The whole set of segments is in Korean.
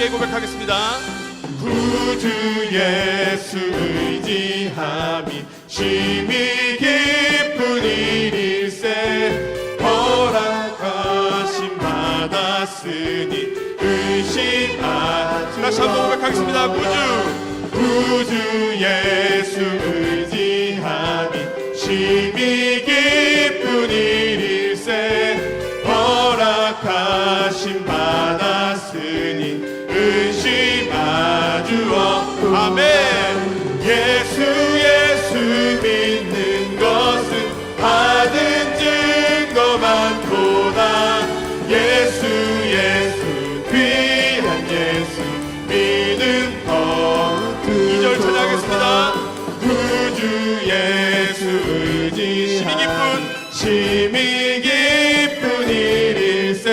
함께 고백하겠습니다. 구주 예수 의지함이 심히 기쁜 일일세 허락하심 받았으니 의심하지 다시 한번 고백하겠습니다. 구주 예수 의지함이 심히 기쁜 일일세 허락하심 받았으니 의심하주 없고 아멘. 예수 믿는 것은 받은 증거 많도다. 예수 귀한 예수 믿음 더욱 2절 찬양하겠습니다. 구주 예수 의지 심히 기쁜 일일세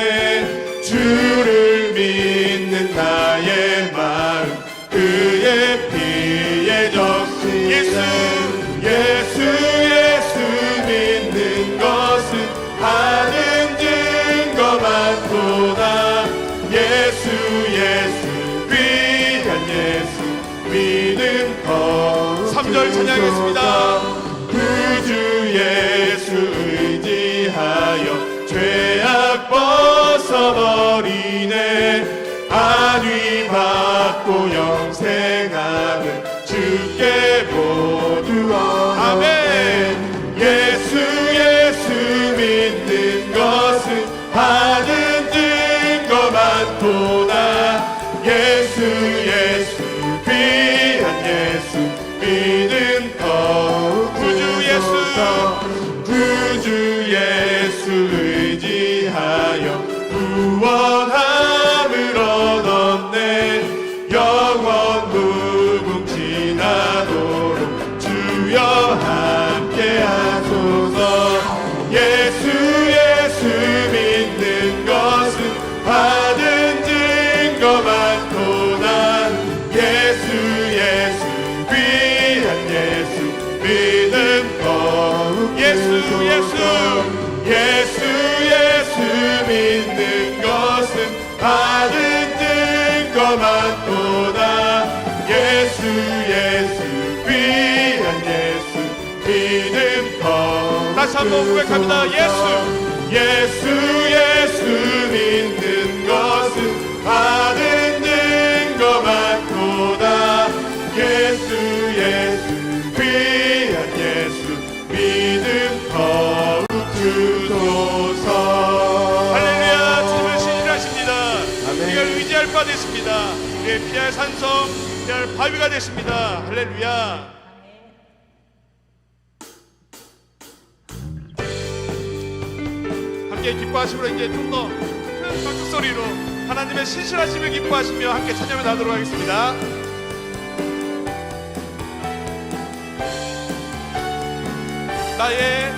주를 믿는 나의 마음 그의 피에 적신 예수 믿는 것은 하는 증거 많도다. 예수 귀한 예수 믿음 더 3절 찬양하겠습니다. 구주 예수 의지하여 죄악 벗어버리네 안위 받고 영생하는 주께 모두 아멘. 예수 믿는 것은 하는 증거 많도다. 예수 귀한 예수 믿음 더욱 구주 예수 의지하여 구원함을 얻었네 영원 무궁지나도록 주여 함께 하소서. 예수 믿는 것은 받은 증거 많도다. 예수 귀한 예수 믿음 더욱 예수 믿는 것은 받은 증거 많도다. 예수 귀한 예수 믿음 더욱 다시 한번 고백합니다. 예수 믿는 것은 받은 증거 많도다. 예수 귀한 예수 믿음 더욱 주소서. 할렐루야. 주님은 신실하십니다. 아멘. 우리가 의지할 바 되십니다. 우리의 피할 산성, 피할 바위가 되십니다. 할렐루야. 함께 기뻐하시므로 이제 좀 더 큰 박수 소리로 하나님의 신실하심을 기뻐하시며 함께 찬양을 나누도록 하겠습니다. 나의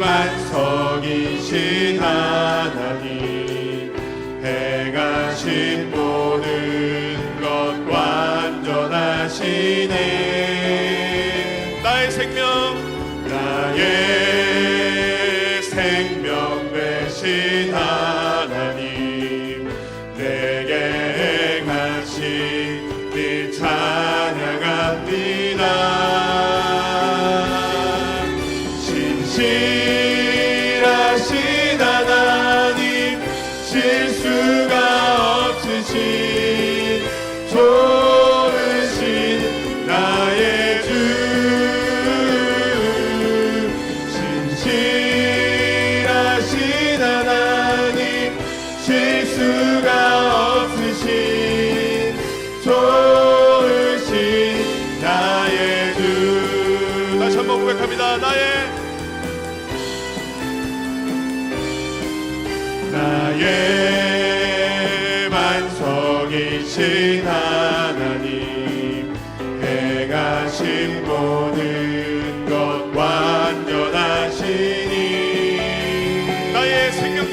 완성이신 하나님 행하신 모든 것 완전하시네. 나의 생명 되신 하나님 내게 행하신 일 찬양합니다. 신실하신 하나님 실수가 없으신 좋으신 나의 주 신실하신 하나님 실수가 없으신 좋으신 나의 주 다시 한번 고백합니다. 나의 만성이신 하나님 행하신 모든 것 완전하시니 나의 생명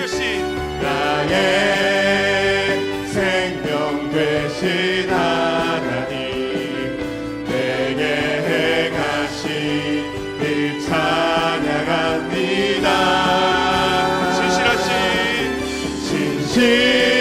되신 하나님 내게 행하신 일 찬양합니다. 신실하신 신실하신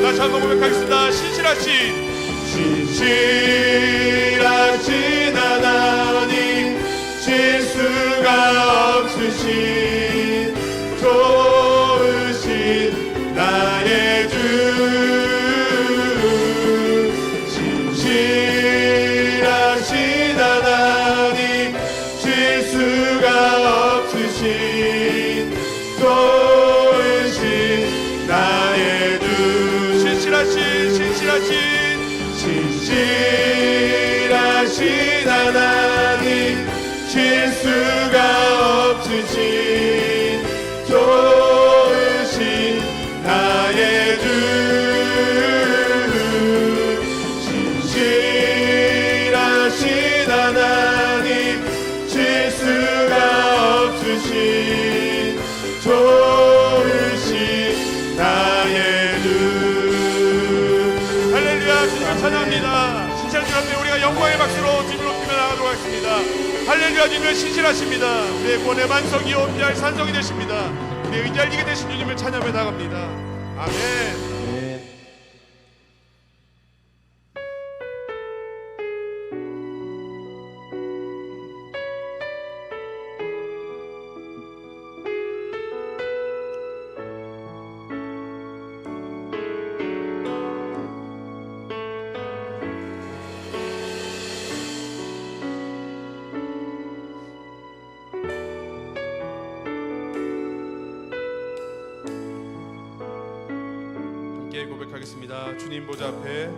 다시 한번 고백하겠습니다. 신실하신 하나님, 실수가 없으신 좋으신 나의 주, 신실하신 하나님, 실수가 없으신 좋으신 나의 주, 신실하신 하나님, 실수가 없으신 좋으신 나의 주, 신실하신 하나님, 실수가 없으신 좋으신 나의 주. 할렐루야. 주님을 찬양합니다. 신실한 주 앞에 우리가 영광의 박수로 주님을 높이며 나가도록 하겠습니다. 할렐루야. 주님은 신실하십니다. 우리의 구원의 만석이요 피할 산성이 되십니다. 우리의 의지할 이게 되신 주님을 찬양해 나갑니다. 아멘. 함께 고백하겠습니다. 주님 보좌 앞에,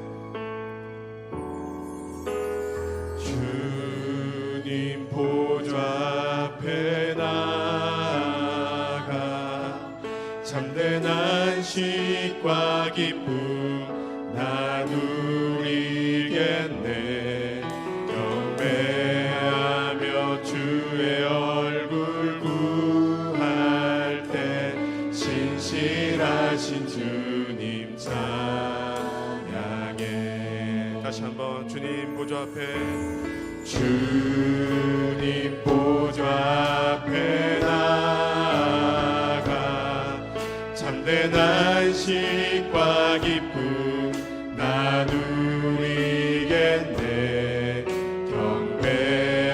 주님 보좌 앞에 나가 참된 안식과 기쁨 나누리겠네. 경배하며 주의 얼굴 구할 때 신실하신 주님 찬양해. 다시 한번 주님 보좌 앞에, 주님 보좌 앞에 나가 참된 안식과 기쁨 나누리겠네. 경배하며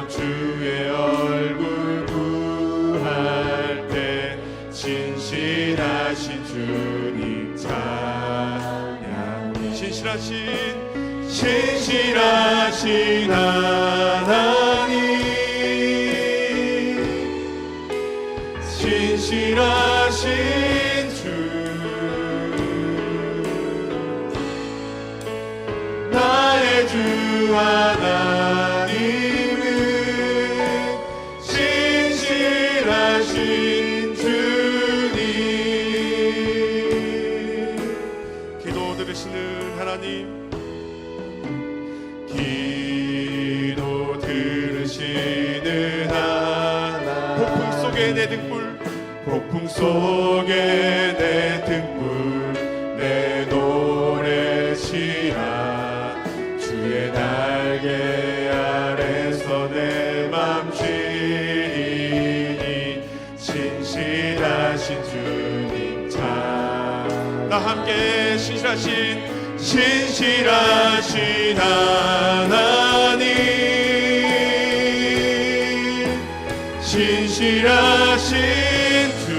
주의 얼굴 구할 때 신실하신 주님 찬양. 신실하신 하나님, 신실하신 주, 나의 주 하나님은 신실하신 주님. 기도 들으시는 하나님, 기도 들으시는 하나님, 폭풍 속에 내 등불, 폭풍 속에 내 등불, 내 노래시야. 주의 날개 아래서 내 맘 쉬니 신실하신 주님 찬. 나 함께 신실하신 하나님, 신실하신 주,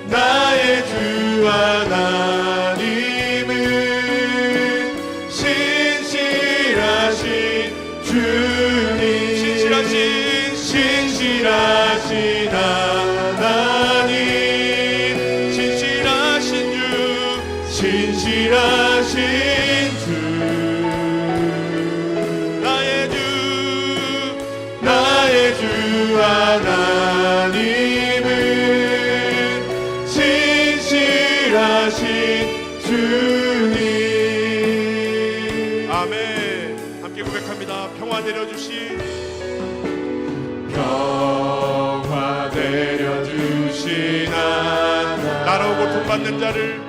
나의 주 하나님은 신실하신 주님, 신실하신 하나님, 신실하신 주, 나의 주 하나님은 신실하신 주님. 아멘. 함께 고백합니다. 평화 내려주신, 평화 내려주신 하나님, 나로 고통받는 자를,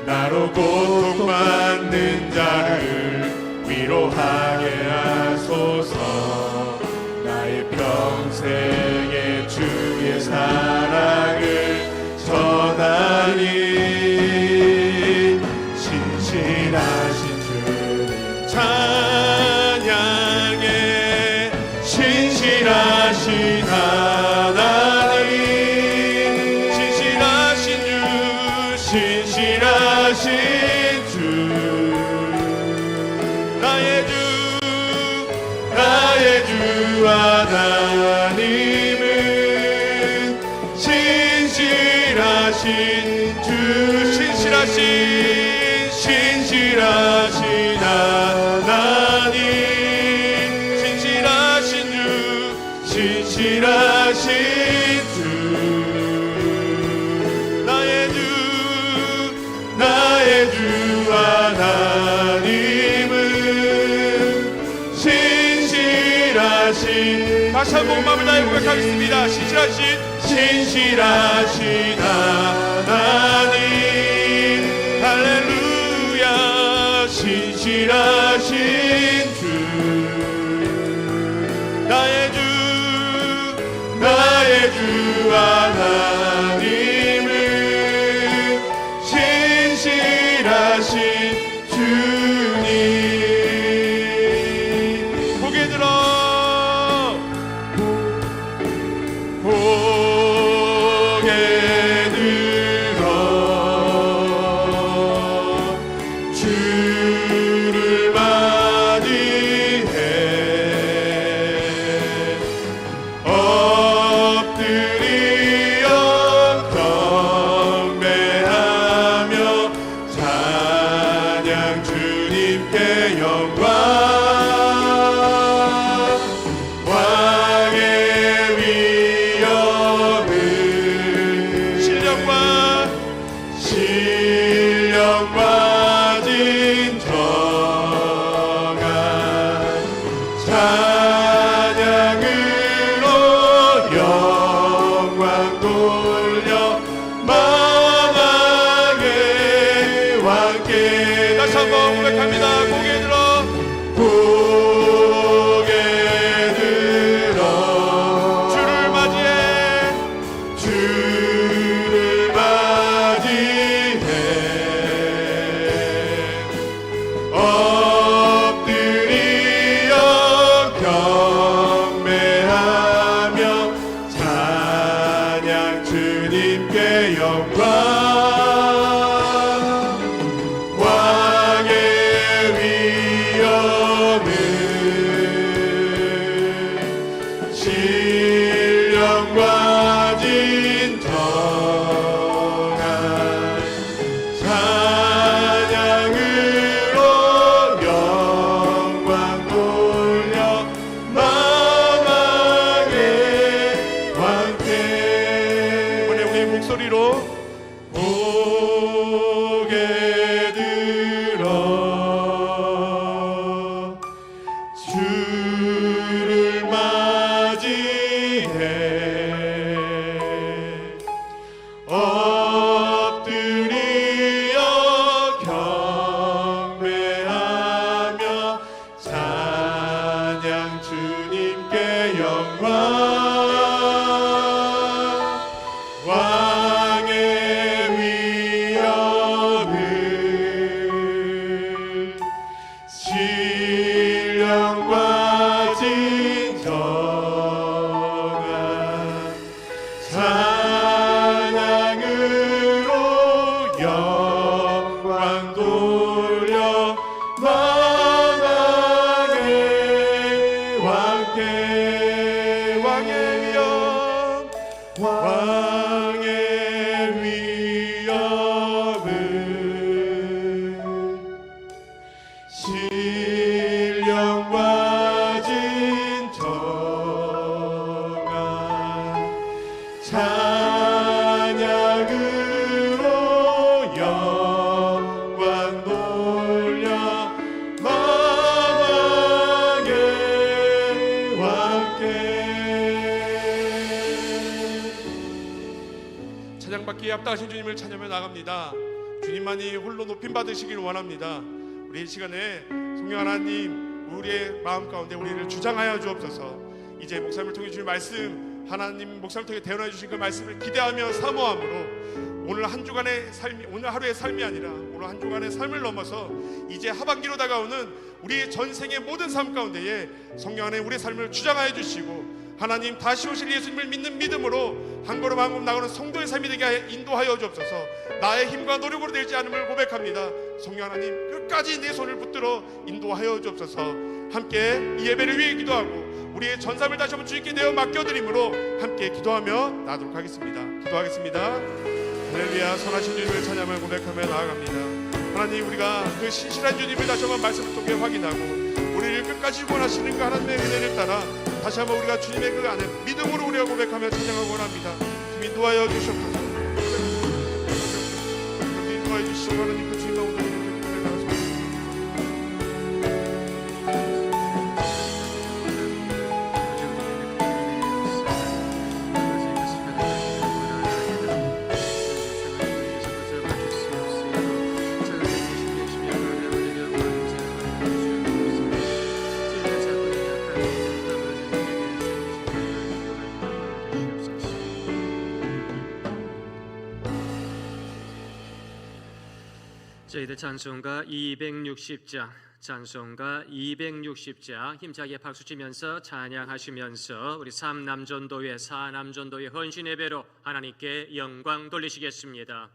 나로 고통받는 자를 위로하게 하소서. 나의 평생의 주의 사랑을 신실하신 주 나의 주 나의 주 하나님은 신실하신 주 신실하신 하나님 신실하신 주 신실하신 주 나의 주 하나님은 신실하신 다시 한번 마음을 다해 고백하겠습니다. 신실하신 하나님 할렐루야 신실하신 주 나의 주 하나님은 신실하신 주님 고개 들어 고개 들어 주를 맞이해 엎드려 경배하며 찬양 주님께 영광 왕의 위엄을 신령과 진정한 찬양으로 영광 돌려 만왕의 왕께 다시 한번 고백합니다. 고개 들어 고개 들어 주를 맞이해 엎드려 경배하며 찬양 주님께 영광 왕의 위엄을 신령과 진정한 찬양으로 영광 돌려 만왕의 왕께 이번에 우리 목소리로 고개 들어 주를 맞이해 엎드려 경배하며 찬양 주님께 영광 왕의 위엄을 신령과 진정한 찬양으로 영광 돌려 만왕의 왕께 왕의 위엄 왕의 위엄을 신령과 진정한 찬양으로 영광 돌려 만왕의 왕께 찬양받기에 합당하신 주님을 찬양하며 나갑니다. 주님만이 홀로 높임 받으시길 원합니다. 우리 이 시간에 성령 하나님 우리의 마음 가운데 우리를 주장하여 주옵소서. 이제 목사님을 통해 주신 말씀 하나님 목사님을 통해 대언해 주신 그 말씀을 기대하며 사모함으로 오늘 한 주간의 삶이 오늘 하루의 삶이 아니라 오늘 한 주간의 삶을 넘어서 이제 하반기로 다가오는 우리의 전생의 모든 삶 가운데에 성령 안에 우리의 삶을 주장하여 주시고 하나님 다시 오실 예수님을 믿는 믿음으로 한 걸음 한 걸음 나가는 성도의 삶이 되게 인도하여 주옵소서. 나의 힘과 노력으로 되지 않음을 고백합니다. 성령 하나님 끝까지 내 손을 붙들어 인도하여 주옵소서. 함께 이 예배를 위해 기도하고 우리의 전삶을 다시 한번 주님께 내어 맡겨드림으로 함께 기도하며 나도록 하겠습니다. 기도하겠습니다. 할렐루야. 선하신 주님을 찬양을 고백하며 나아갑니다. 하나님, 우리가 그 신실한 주님을 다시 한번 말씀을 통해 확인하고 우리를 끝까지 원하시는 그 하나님의 은혜를 따라 다시 한번 우리가 주님의 그 안에 믿음으로 우리가 고백하며 찬양하고 원합니다. 주님 인도하여 주시옵소서. 인도하여 주시옵소서. 하나님 그 주님 가운데 저희들 찬송가 260장, 찬송가 260장 힘차게 박수치면서 찬양하시면서 우리 3남전도회 4남전도회 헌신 예배로 하나님께 영광 돌리시겠습니다.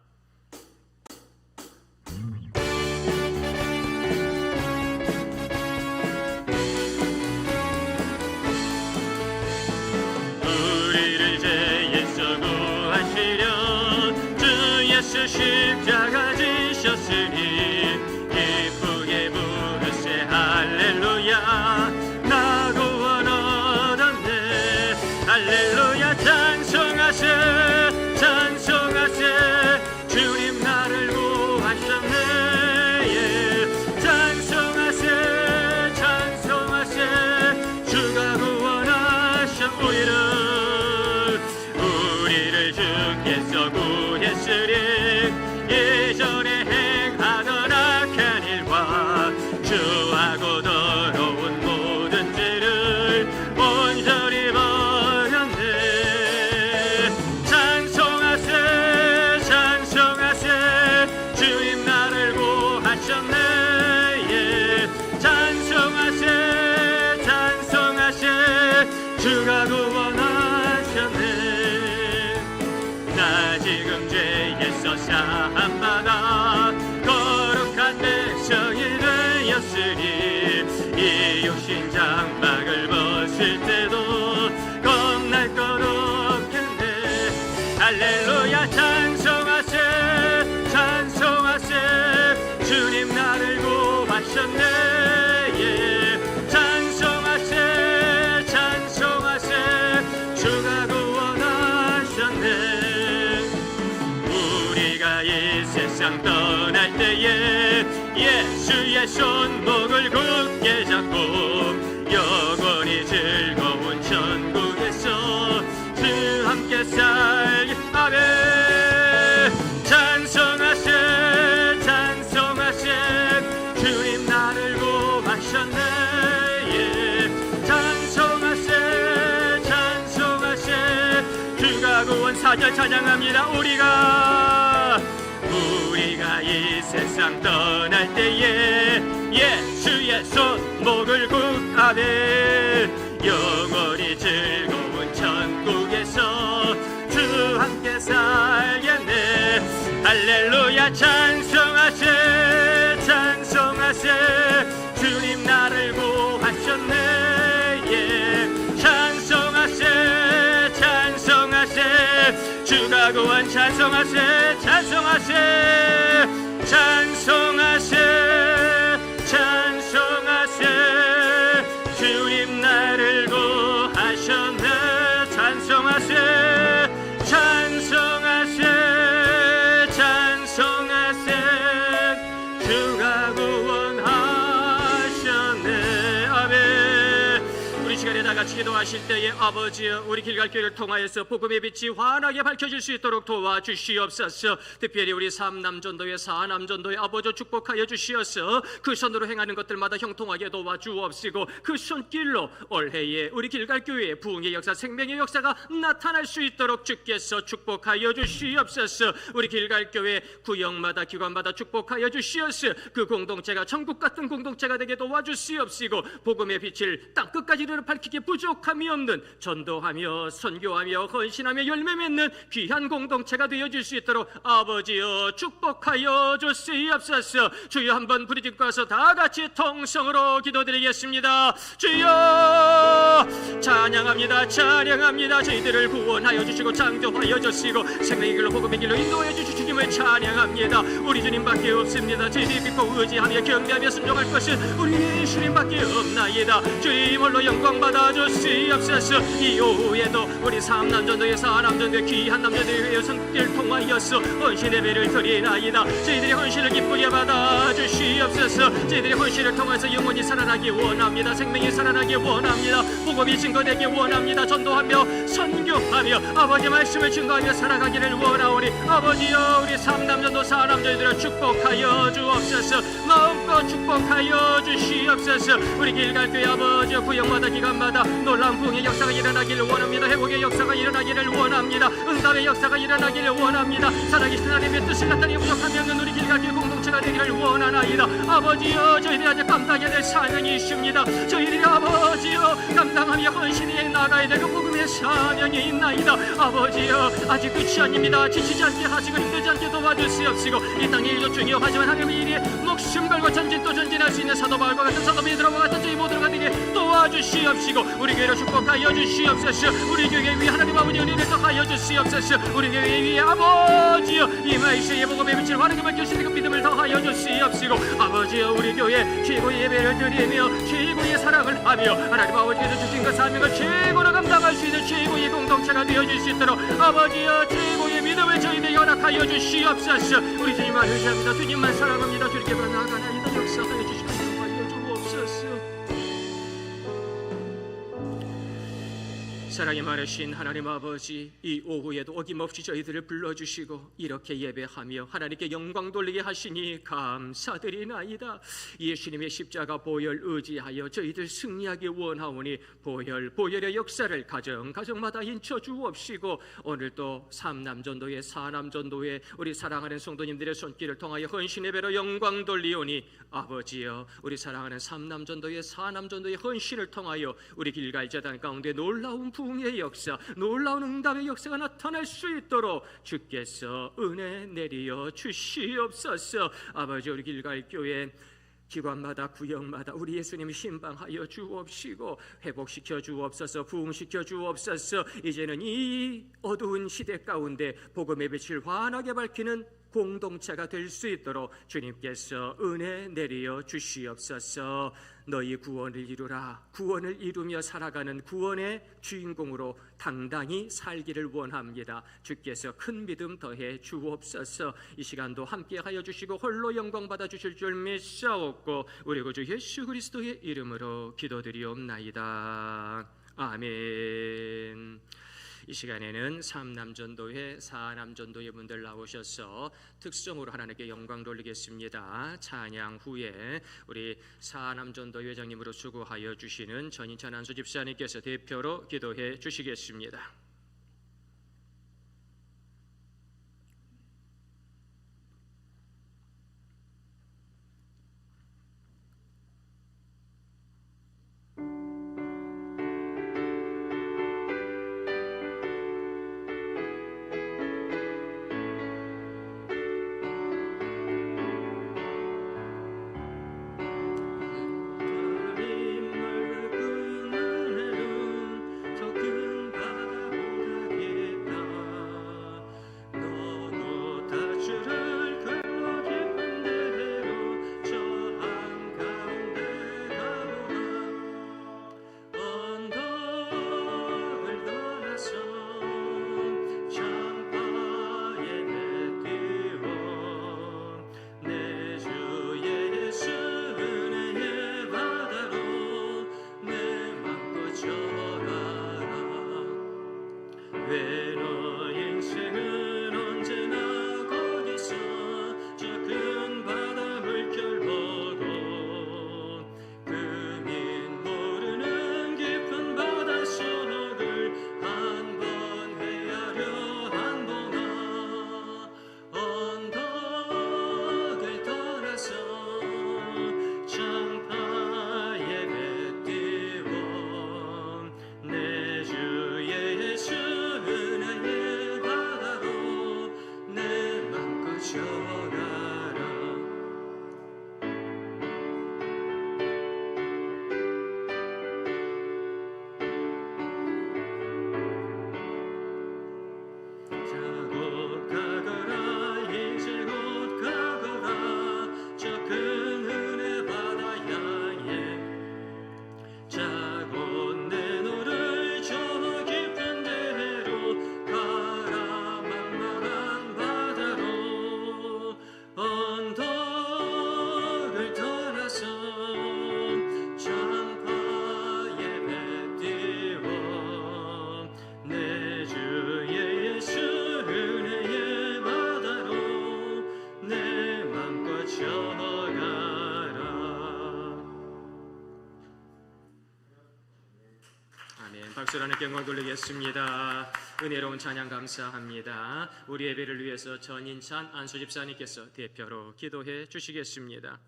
우리를 죄에서 구하시려 주 예수 십자가 지셨으니 기쁘게 부르세 할렐루야. 나 구원 얻었네 할렐루야. 찬송하세 찬송하세 주님 나를 구하셨네. 예. 찬송하세 찬송하세 주가 구원하신 우리를 주께서 구했으리 예전에 행하던 악한 일과 주하고 더러운 모든 죄를 온전히 버렸네. 찬송하세 찬송하세 주님 나를 구하셨네. 예. 찬송하세 찬송하세 주가 구원하셨네. 나 지금 죄에서 사함받아 거룩한 백성이 되었으니 이 육신 장막을 벗을 때도 겁날 것 없겠네. 할렐루야. 찬송하세 찬송하세 주님 나를 구하셨네. 예. 찬송하세 찬송하세 주가 구원하셨네. 우리가 이 세상 떠날 때에 예수의 손목을 굳게 잡고 영원히 즐거운 천국에서 주 함께 살게 하네. 찬송하세 찬송하세 주님 나를 구하셨네. 예. 찬송하세 찬송하세 주가 구원. 4절 찬양합니다. 우리가 이 세상 떠날 때에 예수의 손목을 굳하되 영원히 즐거운 천국에서 주 함께 살겠네. 할렐루야. 찬송하세 찬송하세 주님 나를 구하셨네. 예. 찬송하세 찬송하세 주가 구원. 찬송하세 찬송하세 찬송하세 찬송하세 주님 나를 구하셨네. 찬송하세 찬송하세 찬송하세 주가 구원하셨네. 아멘. 우리 시간에 다 같이 기도하실 때에 아버지여 우리 길갈교회를 통하여서 복음의 빛이 환하게 밝혀질 수 있도록 도와주시옵소서. 특별히 우리 3남전도회 4남전도회 아버지 축복하여 주시어서 그 손으로 행하는 것들마다 형통하게 도와주옵시고 그 손길로 올해에 우리 길갈교회의 부흥의 역사 생명의 역사가 나타날 수 있도록 주께서 축복하여 주시옵소서. 우리 길갈교회 구역마다 기관마다 축복하여 주시어서 그 공동체가 천국 같은 공동체가 되게 도와주시옵시고 복음의 빛을 땅끝까지 이르러 밝히기 부족한 부족함이 없는 전도하며 선교하며 헌신하며 열매 맺는 귀한 공동체가 되어질 수 있도록 아버지여 축복하여 주시옵소서. 주여 한번 부르짖고서 다 같이 통성으로 기도드리겠습니다. 주여 찬양합니다. 찬양합니다. 저희들을 구원하여 주시고 창조하여 주시고 생명의 길로 복음의 길로 인도해 주신 주님을 찬양합니다. 우리 주님밖에 없습니다. 저희들이 믿고 의지하며 경배하며 순종할 것은 우리 예수님밖에 없나이다. 주님 홀로 영광 받아 주시옵소서. 이 오후에도 우리 삼남전도회 사남전도회 귀한 남전도회 여성들 통하여서 헌신 예배를 드리나이다. 저희들의 헌신을 기쁘게 받아 주시옵소서. 저희들의 헌신을 통해서 영혼이 살아나기 원합니다. 생명이 살아나기 원합니다. 복음이 증거되기 원합니다. 전도하며 선교하며 아버지 말씀을 증거하며 살아가기를 원하오니 아버지여 우리 삼남전도 사남전도를 축복하여 주옵소서. 마음껏 축복하여 주시옵소서. 우리 길갈교회 아버지여 구역마다 기간마다 놀라운 부흥의 역사가 일어나기를 원합니다. 회복의 역사가 일어나기를 원합니다. 응답의 역사가 일어나기를 원합니다. 살아계신 하나님의 뜻을 나타내 부족함이 없는 우리 길갈교회 공동체가 되기를 원하나이다. 아버지여 저희들이 아직 감당해야 될 사명이 있습니다. 저희들이 아버지여 감당하며 헌신해 나가야 될 복음의 사명이 있나이다. 아버지여 아직 끝이 아닙니다. 지치지 않게 하시고 힘들지 않게 도와주시옵시고 이 땅의 일도 중요하지만 하나님의 일이 목숨 걸고 전진 또 전진할 수 있는 사도 바울과 같은 사도 베드로와 같은 저희 모두가 되게 도와주시옵시고 우리 교회를 축복하여 주시옵소서. 우리 교회 위에 하나님 아버지 은혜를 더하여 주시옵소서. 우리 교회 위에 아버지여 이 말씀의 복음의 빛을 환하게 밝혀주시는 그 믿음을 더하여 주시옵시고 아버지여 우리 교회 최고의 예배를 드리며 최고의 사랑을 하며 하나님 아버지께서 주신 그 사명을 최고로 감당할 수 있는 최고의 공동체가 되어질 수 있도록 아버지여 최고의 믿음을 저희들이 허락하여 주시옵소서. 우리 주님만 의지합니다. 주님만 사랑합니다. 주님께만 나아가나이다. 역사하여 주시고 인도하여 주옵소서. 사랑이 많으신 하나님 아버지, 이 오후에도 어김없이 저희들을 불러주시고 이렇게 예배하며 하나님께 영광 돌리게 하시니 감사드리나이다. 예수님의 십자가 보혈 의지하여 저희들 승리하기 원하오니 보혈의 역사를 가정마다 인쳐 주옵시고 오늘도 삼남전도회 사남전도회 우리 사랑하는 성도님들의 손길을 통하여 헌신 예배로 영광 돌리오니 아버지여 우리 사랑하는 삼남전도회 사남전도회 헌신을 통하여 우리 길갈재단 가운데 놀라운 부흥의 역사, 놀라운 응답의 역사가 나타날 수 있도록 주께서 은혜 내리어 주시옵소서. 아버지 우리 길갈교회 기관마다 구역마다 우리 예수님 신방하여 주옵시고 회복시켜 주옵소서. 부흥시켜 주옵소서. 이제는 이 어두운 시대 가운데 복음의 빛을 환하게 밝히는 공동체가 될 수 있도록 주님께서 은혜 내리어 주시옵소서. 너희 구원을 이루라. 구원을 이루며 살아가는 구원의 주인공으로 당당히 살기를 원합니다. 주께서 큰 믿음 더해 주옵소서. 이 시간도 함께하여 주시고 홀로 영광 받아 주실 줄 믿사옵고 우리 구주 예수 그리스도의 이름으로 기도드리옵나이다. 아멘. 이 시간에는 삼남전도회 사남전도회 분들 나오셔서 특성으로 하나님께 영광 돌리겠습니다. 찬양 후에 우리 사남전도회 회장님으로 수고하여 주시는 전인찬 안수 집사님께서 대표로 기도해 주시겠습니다. 박수로 하나님께 영광 돌리겠습니다. 은혜로운 찬양 감사합니다. 우리 예배를 위해서 전인찬 안수 집사님께서 대표로 기도해 주시겠습니다.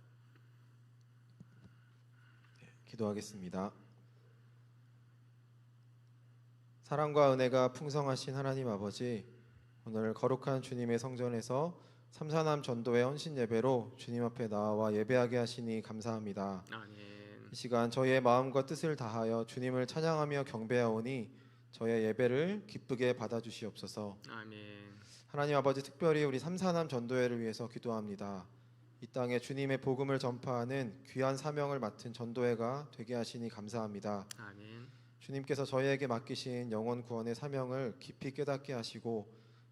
기도하겠습니다. 사랑과 은혜가 풍성하신 하나님 아버지, 오늘 거룩한 주님의 성전에서 삼사남 전도의 헌신 예배로 주님 앞에 나와 예배하게 하시니 감사합니다. 아멘. 이 시간 저희의 마음과 뜻을 다하여 주님을 찬양하며 경배하오니 저의 예배를 기쁘게 받아주시옵소서. 아멘. 하나님 아버지, 특별히 우리 삼사남 전도회를 위해서 기도합니다. 이 땅에 주님의 복음을 전파하는 귀한 사명을 맡은 전도회가 되게 하시니 감사합니다. 아멘. 주님께서 저희에게 맡기신 영혼 구원의 사명을 깊이 깨닫게 하시고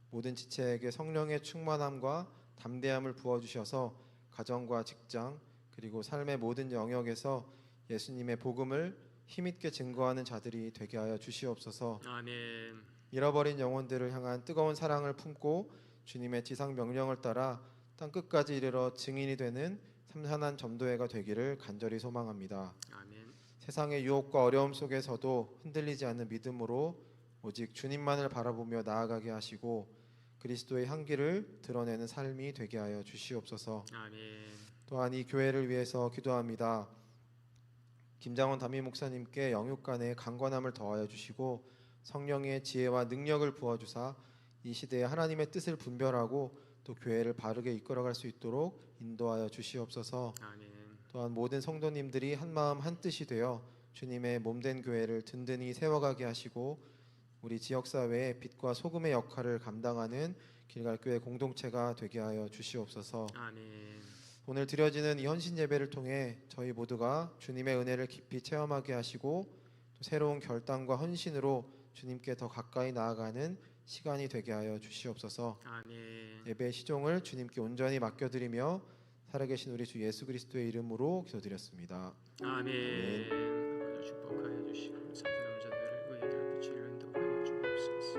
모든 지체에게 성령의 충만함과 담대함을 부어주셔서 가정과 직장 그리고 삶의 모든 영역에서 예수님의 복음을 힘있게 증거하는 자들이 되게 하여 주시옵소서. 아멘. 잃어버린 영혼들을 향한 뜨거운 사랑을 품고 주님의 지상 명령을 따라 땅 끝까지 이르러 증인이 되는 삼산한 전도회가 되기를 간절히 소망합니다. 아멘. 세상의 유혹과 어려움 속에서도 흔들리지 않는 믿음으로 오직 주님만을 바라보며 나아가게 하시고 그리스도의 향기를 드러내는 삶이 되게 하여 주시옵소서. 아멘. 또한 이 교회를 위해서 기도합니다. 김장원 담임 목사님께 영육간의 강건함을 더하여 주시고 성령의 지혜와 능력을 부어주사 이 시대에 하나님의 뜻을 분별하고 또 교회를 바르게 이끌어갈 수 있도록 인도하여 주시옵소서. 아멘. 또한 모든 성도님들이 한마음 한뜻이 되어 주님의 몸된 교회를 든든히 세워가게 하시고 우리 지역사회의 빛과 소금의 역할을 감당하는 길갈교회 공동체가 되게 하여 주시옵소서. 아멘. 오늘 드려지는 이 헌신 예배를 통해 저희 모두가 주님의 은혜를 깊이 체험하게 하시고 또 새로운 결단과 헌신으로 주님께 더 가까이 나아가는 시간이 되게 하여 주시옵소서. 아멘. 예배의 시종을 주님께 온전히 맡겨드리며 살아계신 우리 주 예수 그리스도의 이름으로 기도드렸습니다. 아멘. 아버지 축복하여 주시고 삼사람 전도를 의의 길 빛을 인도하여 주옵소서.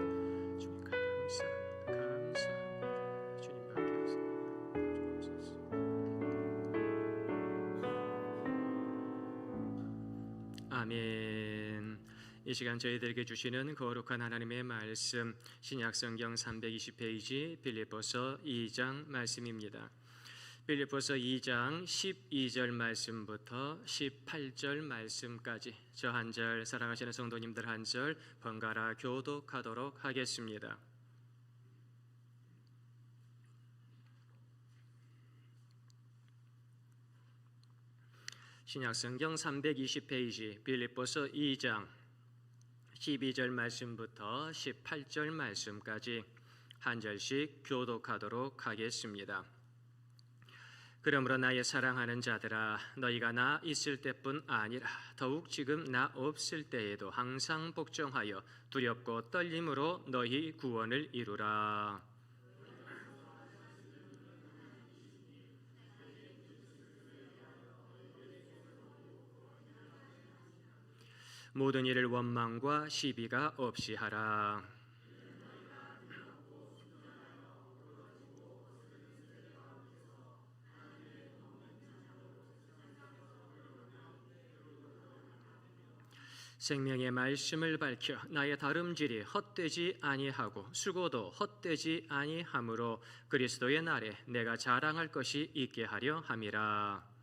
주님 감사합니다. 감사합니다. 주님 함께 하소서. 아멘. 이 시간 저희들에게 주시는 거룩한 하나님의 말씀 신약성경 320페이지 빌립보서 2장 말씀입니다. 빌립보서 2장 12절 말씀부터 18절 말씀까지 저 한 절 사랑하시는 성도님들 한 절 번갈아 교독하도록 하겠습니다. 신약성경 320페이지 빌립보서 2장 12절 말씀부터 18절 말씀까지 한 절씩 교독하도록 하겠습니다. 그러므로 나의 사랑하는 자들아 너희가 나 있을 때뿐 아니라 더욱 지금 나 없을 때에도 항상 복종하여 두렵고 떨림으로 너희 구원을 이루라. 모든 일을 원망과 시비가 없이 하라. 생명의 말씀을 밝혀 나의 다름질이 헛되지 아니하고 수고도 헛되지 아니하므로 그리스도의 날에 내가 자랑할 것이 있게 하려 함이라.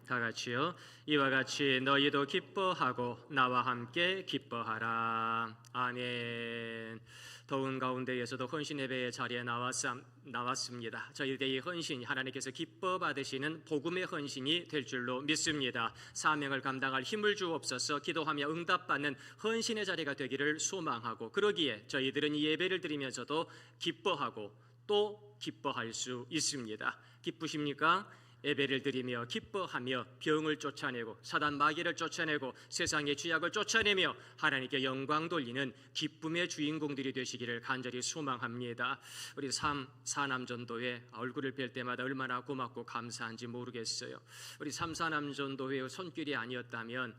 다 같이요. 이와 같이 너희도 기뻐하고 나와 함께 기뻐하라. 아멘. 더운 가운데에서도 헌신 예배의 자리에 나왔습니다. 저희들의 헌신이 하나님께서 기뻐 받으시는 복음의 헌신이 될 줄로 믿습니다. 사명을 감당할 힘을 주옵소서. 기도하며 응답받는 헌신의 자리가 되기를 소망하고 그러기에 저희들은 이 예배를 드리면서도 기뻐하고 또 기뻐할 수 있습니다. 기쁘십니까? 예배를 드리며 기뻐하며 병을 쫓아내고 사단 마귀를 쫓아내고 세상의 죄악을 쫓아내며 하나님께 영광 돌리는 기쁨의 주인공들이 되시기를 간절히 소망합니다. 우리 삼사남전도회 얼굴을 뵐 때마다 얼마나 고맙고 감사한지 모르겠어요. 우리 삼사남전도회의 손길이 아니었다면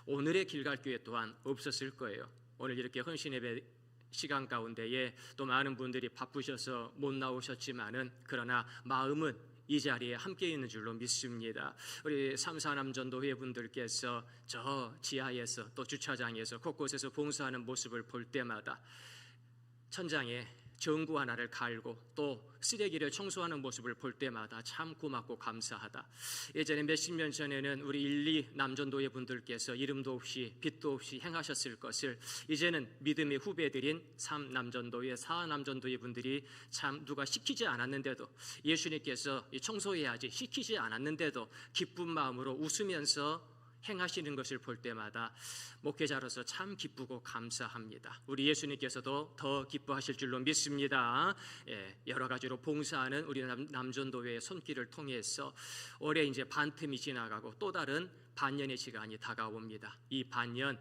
오늘의 길갈교회 또한 없었을 거예요. 오늘 이렇게 헌신 예배 시간 가운데에 또 많은 분들이 바쁘셔서 못 나오셨지만은 그러나 마음은 이 자리에 함께 있는 줄로 믿습니다. 우리 삼사남전도회 분들께서 저 지하에서 또 주차장에서 곳곳에서 봉사하는 모습을 볼 때마다 천장에 전구 하나를 갈고 또 쓰레기를 청소하는 모습을 볼 때마다 참 고맙고 감사하다. 예전에 몇십 년 전에는 우리 1, 2 남전도회 분들께서 이름도 없이 빛도 없이 행하셨을 것을 이제는 믿음의 후배들인 3 남전도회, 4 남전도회 분들이 참 누가 시키지 않았는데도 예수님께서 청소해야지 시키지 않았는데도 기쁜 마음으로 웃으면서 행하시는 것을 볼 때마다 목회자로서 참 기쁘고 감사합니다. 우리 예수님께서도 더 기뻐하실 줄로 믿습니다. 여러 가지로 봉사하는 우리 남전도회의 손길을 통해서 올해 이제 반틈이 지나가고 또 다른 반년의 시간이 다가옵니다. 이 반년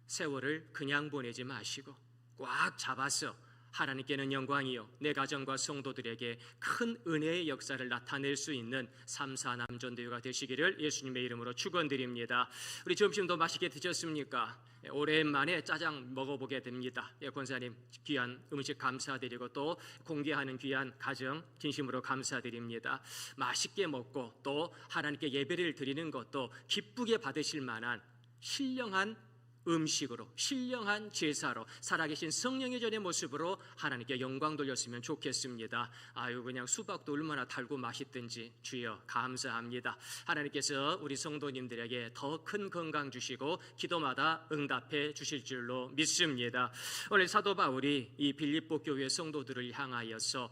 세월을 그냥 보내지 마시고 꽉 잡아서 하나님께는 영광이요 내 가정과 성도들에게 큰 은혜의 역사를 나타낼 수 있는 3, 4 남전도회가 되시기를 예수님의 이름으로 축원드립니다. 우리 점심도 맛있게 드셨습니까? 오랜만에 짜장 먹어보게 됩니다. 권사님 귀한 음식 감사드리고 또 공개하는 귀한 가정 진심으로 감사드립니다. 맛있게 먹고 또 하나님께 예배를 드리는 것도 기쁘게 받으실 만한 신령한 음식으로 신령한 제사로 살아계신 성령의 전의 모습으로 하나님께 영광 돌렸으면 좋겠습니다. 아유 그냥 수박도 얼마나 달고 맛있든지 주여 감사합니다. 하나님께서 우리 성도님들에게 더 큰 건강 주시고 기도마다 응답해 주실 줄로 믿습니다. 오늘 사도 바울이 이 빌립보 교회 성도들을 향하여서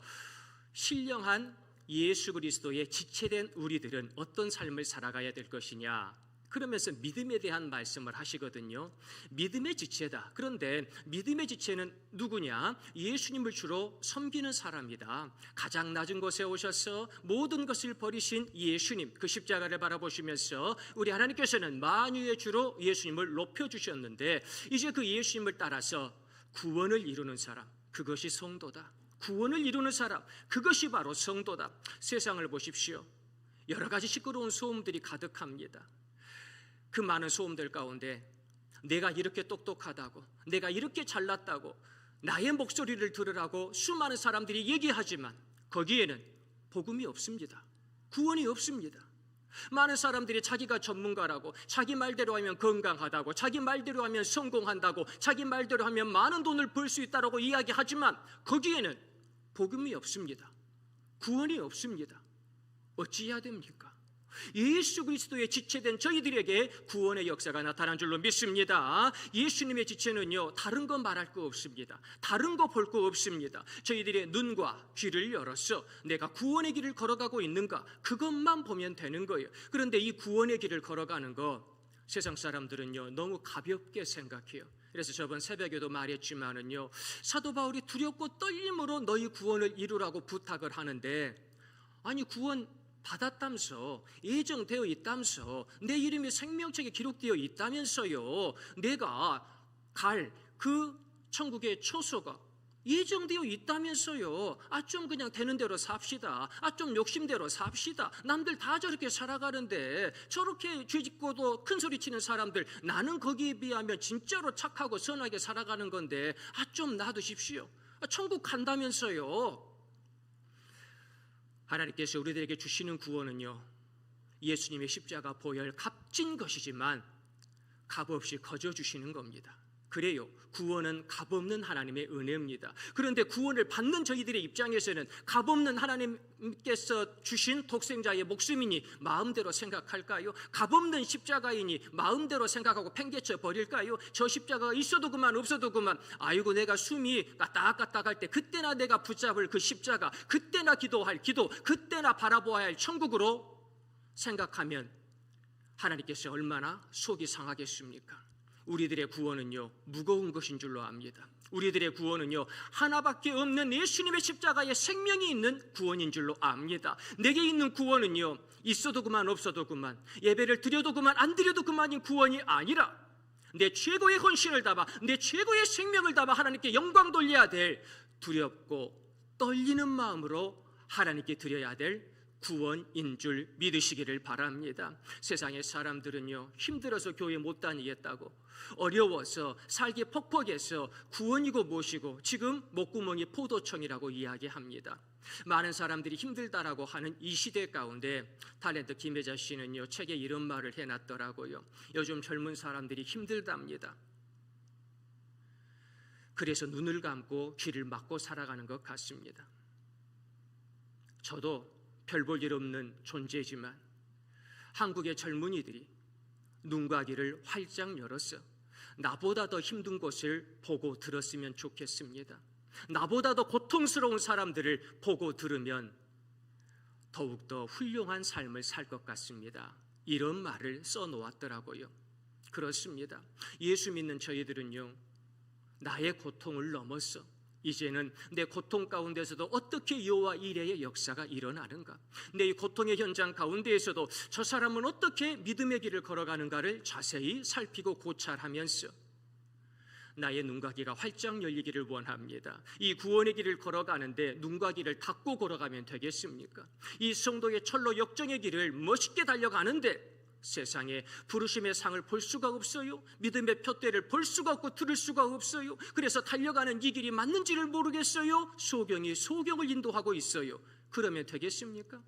신령한 예수 그리스도의 지체된 우리들은 어떤 삶을 살아가야 될 것이냐 그러면서 믿음에 대한 말씀을 하시거든요. 믿음의 지체다. 그런데 믿음의 지체는 누구냐? 예수님을 주로 섬기는 사람이다. 가장 낮은 곳에 오셔서 모든 것을 버리신 예수님, 그 십자가를 바라보시면서 우리 하나님께서는 만유의 주로 예수님을 높여주셨는데 이제 그 예수님을 따라서 구원을 이루는 사람, 그것이 성도다. 구원을 이루는 사람, 그것이 바로 성도다. 세상을 보십시오. 여러 가지 시끄러운 소음들이 가득합니다. 그 많은 소음들 가운데 내가 이렇게 똑똑하다고 내가 이렇게 잘났다고 나의 목소리를 들으라고 수많은 사람들이 얘기하지만 거기에는 복음이 없습니다. 구원이 없습니다. 많은 사람들이 자기가 전문가라고 자기 말대로 하면 건강하다고 자기 말대로 하면 성공한다고 자기 말대로 하면 많은 돈을 벌 수 있다고 이야기하지만 거기에는 복음이 없습니다. 구원이 없습니다. 어찌해야 됩니까? 예수 그리스도의 지체된 저희들에게 구원의 역사가 나타난 줄로 믿습니다. 예수님의 지체는요 다른 거 말할 거 없습니다. 다른 거 볼 거 없습니다. 저희들의 눈과 귀를 열어서 내가 구원의 길을 걸어가고 있는가 그것만 보면 되는 거예요. 그런데 이 구원의 길을 걸어가는 거 세상 사람들은요 너무 가볍게 생각해요. 그래서 저번 새벽에도 말했지만은요 사도 바울이 두렵고 떨림으로 너희 구원을 이루라고 부탁을 하는데 아니 구원 받았다면서 예정되어 있다면서 내 이름이 생명책에 기록되어 있다면서요 내가 갈 그 천국의 처소가 예정되어 있다면서요 좀 그냥 되는 대로 삽시다. 좀 욕심대로 삽시다. 남들 다 저렇게 살아가는데 저렇게 죄짓고도 큰 소리 치는 사람들 나는 거기에 비하면 진짜로 착하고 선하게 살아가는 건데 좀 놔두십시오. 천국 간다면서요. 하나님께서 우리들에게 주시는 구원은요 예수님의 십자가 보혈 값진 것이지만 값없이 거저 주시는 겁니다. 그래요 구원은 값없는 하나님의 은혜입니다. 그런데 구원을 받는 저희들의 입장에서는 값없는 하나님께서 주신 독생자의 목숨이니 마음대로 생각할까요? 값없는 십자가이니 마음대로 생각하고 팽개쳐 버릴까요? 저 십자가가 있어도 그만 없어도 그만 아이고 내가 숨이 까딱까딱 할 때 그때나 내가 붙잡을 그 십자가 그때나 기도할 기도 그때나 바라보아야 할 천국으로 생각하면 하나님께서 얼마나 속이 상하겠습니까? 우리들의 구원은요 무거운 것인 줄로 압니다. 우리들의 구원은요 하나밖에 없는 예수님의 십자가에 생명이 있는 구원인 줄로 압니다. 내게 있는 구원은요 있어도 그만 없어도 그만 예배를 드려도 그만 안 드려도 그만인 구원이 아니라 내 최고의 헌신을 담아 내 최고의 생명을 담아 하나님께 영광 돌려야 될 두렵고 떨리는 마음으로 하나님께 드려야 될 구원인 줄 믿으시기를 바랍니다. 세상의 사람들은요, 힘들어서 교회 못 다니겠다고, 어려워서 살기 퍽퍽해서 구원이고 무엇이고 지금 목구멍이 포도청이라고 이야기합니다. 많은 사람들이 힘들다라고 하는 이 시대 가운데 탤런트 김혜자 씨는요, 책에 이런 말을 해놨더라고요. 요즘 젊은 사람들이 힘들답니다. 그래서 눈을 감고 귀를 막고 살아가는 것 같습니다. 저도 별 볼 일 없는 존재지만 한국의 젊은이들이 눈과 귀를 활짝 열어서 나보다 더 힘든 것을 보고 들었으면 좋겠습니다. 나보다 더 고통스러운 사람들을 보고 들으면 더욱더 훌륭한 삶을 살 것 같습니다. 이런 말을 써놓았더라고요. 그렇습니다. 예수 믿는 저희들은요, 나의 고통을 넘어서 이제는 내 고통 가운데서도 어떻게 여호와 이레의 역사가 일어나는가, 내 이 고통의 현장 가운데에서도 저 사람은 어떻게 믿음의 길을 걸어가는가를 자세히 살피고 고찰하면서 나의 눈과 귀가 활짝 열리기를 원합니다. 이 구원의 길을 걸어가는데 눈과 귀를 닫고 걸어가면 되겠습니까? 이 성도의 철로 역정의 길을 멋있게 달려가는데 세상에 부르심의 상을 볼 수가 없어요. 믿음의 표대를 볼 수가 없고 들을 수가 없어요. 그래서 달려가는 이 길이 맞는지를 모르겠어요. 소경이 소경을 인도하고 있어요. 그러면 되겠습니까?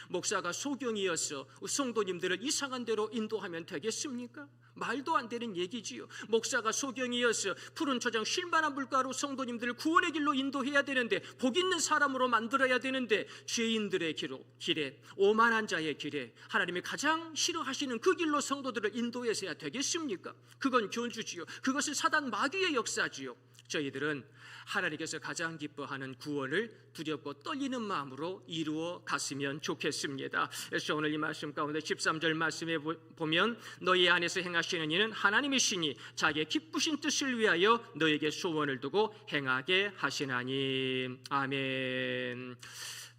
목사가 소경이어서 성도님들을 이상한 대로 인도하면 되겠습니까? 말도 안 되는 얘기지요. 목사가 소경이어서 푸른 초장 쉴만한 물가로 성도님들을 구원의 길로 인도해야 되는데, 복 있는 사람으로 만들어야 되는데, 죄인들의 길에, 오만한 자의 길에, 하나님이 가장 싫어하시는 그 길로 성도들을 인도해서야 되겠습니까? 그건 교주지요. 그것은 사단 마귀의 역사지요. 저희들은 하나님께서 가장 기뻐하는 구원을 두렵고 떨리는 마음으로 이루어 갔으면 좋겠습니다. 그래서 오늘 이 말씀 가운데 13절 말씀에 보면 너희 안에서 행하시는 이는 하나님이시니 자기의 기쁘신 뜻을 위하여 너에게 소원을 두고 행하게 하시나니. 아멘.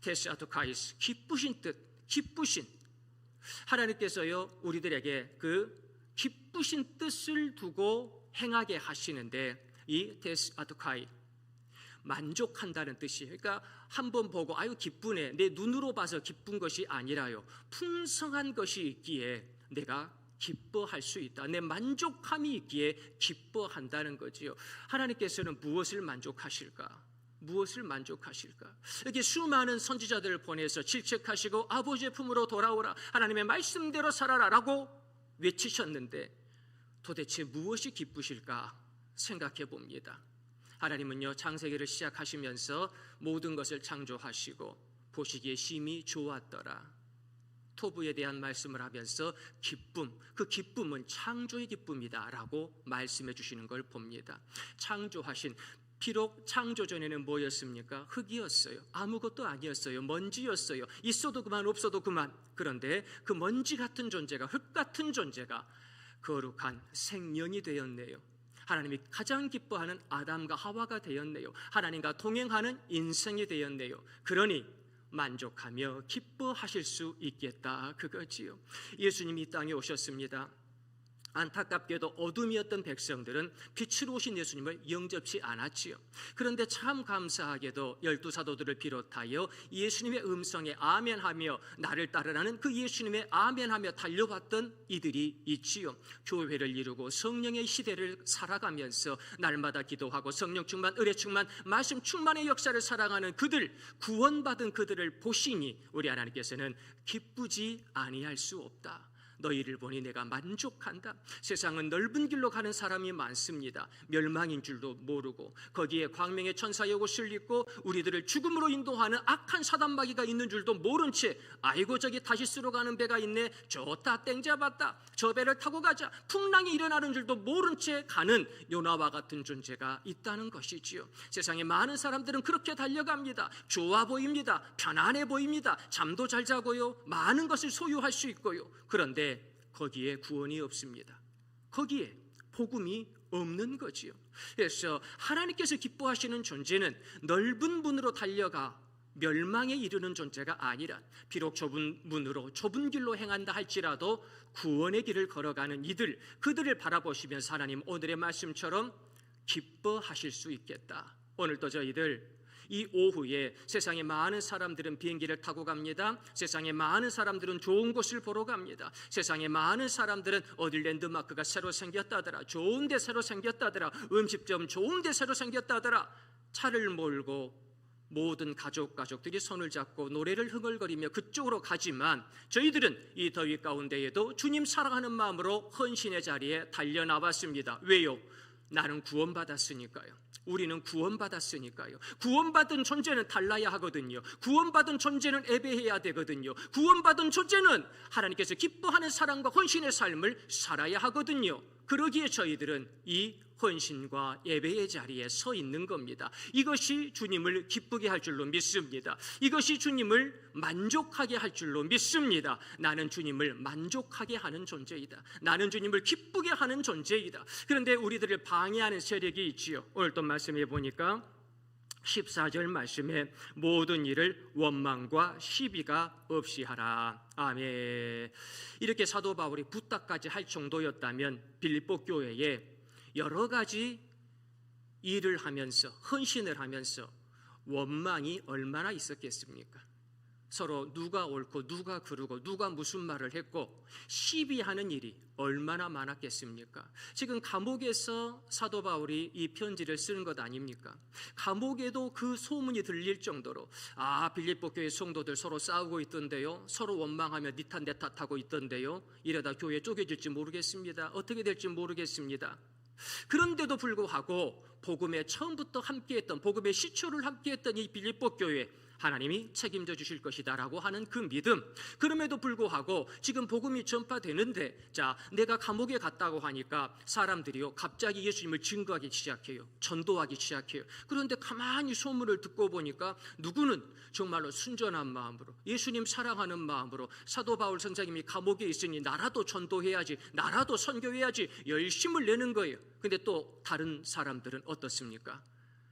테스아토카이스, 기쁘신 뜻, 기쁘신 하나님께서요, 우리들에게 그 기쁘신 뜻을 두고 행하게 하시는데, 이 테스아토카이, 만족한다는 뜻이에요. 그러니까 한번 보고 아유 기쁘네, 내 눈으로 봐서 기쁜 것이 아니라요, 풍성한 것이 있기에 내가 기뻐할 수 있다. 내 만족함이 있기에 기뻐한다는 거지요. 하나님께서는 무엇을 만족하실까? 무엇을 만족하실까? 이렇게 수많은 선지자들을 보내서 질책하시고 아버지의 품으로 돌아오라, 하나님의 말씀대로 살아라 라고 외치셨는데 도대체 무엇이 기쁘실까 생각해 봅니다. 하나님은요, 창세기를 시작하시면서 모든 것을 창조하시고 보시기에 심히 좋았더라. 토부에 대한 말씀을 하면서 기쁨, 그 기쁨은 창조의 기쁨이다 라고 말씀해 주시는 걸 봅니다. 창조하신, 비록 창조 전에는 뭐였습니까? 흙이었어요. 아무것도 아니었어요. 먼지였어요. 있어도 그만 없어도 그만. 그런데 그 먼지 같은 존재가, 흙 같은 존재가 거룩한 생명이 되었네요. 하나님이 가장 기뻐하는 아담과 하와가 되었네요. 하나님과 동행하는 인생이 되었네요. 그러니 만족하며 기뻐하실 수 있겠다 그거지요. 예수님이 이 땅에 오셨습니다. 안타깝게도 어둠이었던 백성들은 빛으로 오신 예수님을 영접치 않았지요. 그런데 참 감사하게도 12사도들을 비롯하여 예수님의 음성에 아멘하며 나를 따르라는 그 예수님의 아멘하며 달려왔던 이들이 있지요. 교회를 이루고 성령의 시대를 살아가면서 날마다 기도하고 성령 충만, 은혜 충만, 말씀 충만의 역사를 살아가는 그들, 구원받은 그들을 보시니 우리 하나님께서는 기쁘지 아니할 수 없다. 너희를 보니 내가 만족한다. 세상은 넓은 길로 가는 사람이 많습니다. 멸망인 줄도 모르고 거기에 광명의 천사의 옷을 입고 우리들을 죽음으로 인도하는 악한 사단마귀가 있는 줄도 모른 채 아이고 저기 다시스로 가는 배가 있네, 좋다 땡 잡았다, 저 배를 타고 가자, 풍랑이 일어나는 줄도 모른 채 가는 요나와 같은 존재가 있다는 것이지요. 세상에 많은 사람들은 그렇게 달려갑니다. 좋아 보입니다. 편안해 보입니다. 잠도 잘 자고요, 많은 것을 소유할 수 있고요. 그런데 거기에 구원이 없습니다. 거기에 복음이 없는 거지요. 그래서 하나님께서 기뻐하시는 존재는 넓은 문으로 달려가 멸망에 이르는 존재가 아니라 비록 좁은 문으로 좁은 길로 행한다 할지라도 구원의 길을 걸어가는 이들, 그들을 바라보시면서 하나님 오늘의 말씀처럼 기뻐하실 수 있겠다. 오늘도 저희들 이 오후에 세상에 많은 사람들은 비행기를 타고 갑니다. 세상에 많은 사람들은 좋은 곳을 보러 갑니다. 세상에 많은 사람들은 어디 랜드마크가 새로 생겼다더라, 좋은 데 새로 생겼다더라, 음식점 좋은 데 새로 생겼다더라. 차를 몰고 모든 가족들이 손을 잡고 노래를 흥얼거리며 그쪽으로 가지만 저희들은 이 더위 가운데에도 주님 사랑하는 마음으로 헌신의 자리에 달려나왔습니다. 왜요? 나는 구원받았으니까요. 우리는 구원받았으니까요. 구원받은 존재는 달라야 하거든요. 구원받은 존재는 예배해야 되거든요. 구원받은 존재는 하나님께서 기뻐하는 사랑과 헌신의 삶을 살아야 하거든요. 그러기에 저희들은 이 헌신과 예배의 자리에 서 있는 겁니다. 이것이 주님을 기쁘게 할 줄로 믿습니다. 이것이 주님을 만족하게 할 줄로 믿습니다. 나는 주님을 만족하게 하는 존재이다. 나는 주님을 기쁘게 하는 존재이다. 그런데 우리들을 방해하는 세력이 있지요. 오늘 또 말씀해 보니까 14절 말씀에 모든 일을 원망과 시비가 없이 하라. 아멘. 이렇게 사도 바울이 부탁까지 할 정도였다면 빌립보 교회에 여러 가지 일을 하면서 헌신을 하면서 원망이 얼마나 있었겠습니까? 서로 누가 옳고 누가 그르고 누가 무슨 말을 했고 시비하는 일이 얼마나 많았겠습니까? 지금 감옥에서 사도 바울이 이 편지를 쓰는 것 아닙니까? 감옥에도 그 소문이 들릴 정도로 빌립보 교회 성도들 서로 싸우고 있던데요, 서로 원망하며 니 탓 내 탓하고 있던데요, 이러다 교회 쪼개질지 모르겠습니다. 어떻게 될지 모르겠습니다. 그런데도 불구하고 복음에 처음부터 함께했던, 복음의 시초를 함께했던 이 빌립보 교회, 하나님이 책임져 주실 것이다 라고 하는 그 믿음, 그럼에도 불구하고 지금 복음이 전파되는데, 내가 감옥에 갔다고 하니까 사람들이요 갑자기 예수님을 증거하기 시작해요. 전도하기 시작해요. 그런데 가만히 소문을 듣고 보니까 누구는 정말로 순전한 마음으로, 예수님 사랑하는 마음으로 사도 바울 선생님이 감옥에 있으니 나라도 전도해야지, 나라도 선교해야지 열심을 내는 거예요. 근데 또 다른 사람들은 어떻습니까?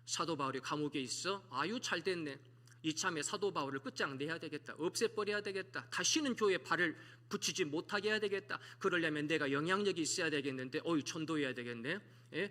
사도 바울이 감옥에 있어? 아유 잘 됐네, 이참에 사도 바울을 끝장내야 되겠다, 없애버려야 되겠다, 다시는 교회에 발을 붙이지 못하게 해야 되겠다, 그러려면 내가 영향력이 있어야 되겠는데 전도해야 되겠네,